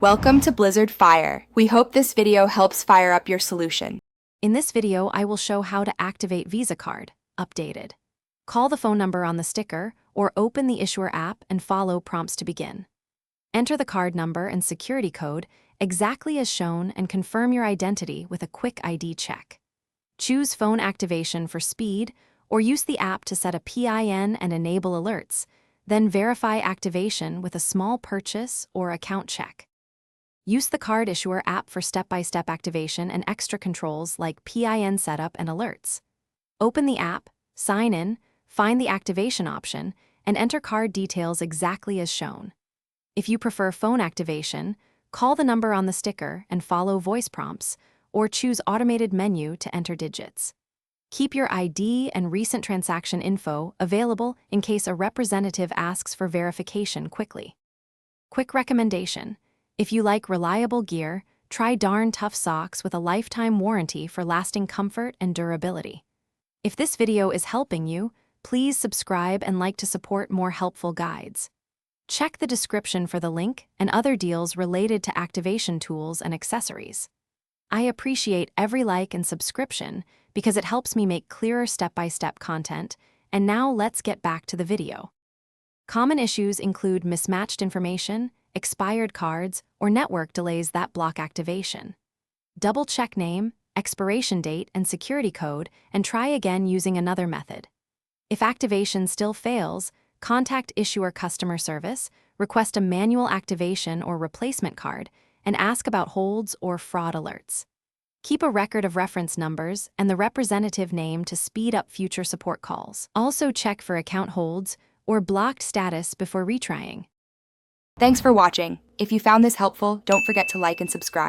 Welcome to Blizzard Fire. We hope this video helps fire up your solution. In this video, I will show how to activate Visa Card, updated. Call the phone number on the sticker or open the issuer app and follow prompts to begin. Enter the card number and security code exactly as shown and confirm your identity with a quick ID check. Choose phone activation for speed or use the app to set a PIN and enable alerts, then verify activation with a small purchase or account check. Use the card issuer app for step-by-step activation and extra controls like PIN setup and alerts. Open the app, sign in, find the activation option, and enter card details exactly as shown. If you prefer phone activation, call the number on the sticker and follow voice prompts, or choose automated menu to enter digits. Keep your ID and recent transaction info available in case a representative asks for verification quickly. Quick recommendation: if you like reliable gear, try Darn Tough Socks with a lifetime warranty for lasting comfort and durability. If this video is helping you, please subscribe and like to support more helpful guides. Check the description for the link and other deals related to activation tools and accessories. I appreciate every like and subscription because it helps me make clearer step-by-step content, and now let's get back to the video. Common issues include mismatched information, expired cards, or network delays that block activation. Double-check name, expiration date, and security code, and try again using another method. If activation still fails, contact issuer customer service, request a manual activation or replacement card, and ask about holds or fraud alerts. Keep a record of reference numbers and the representative name to speed up future support calls. Also check for account holds or blocked status before retrying. Thanks for watching. If you found this helpful, don't forget to like and subscribe.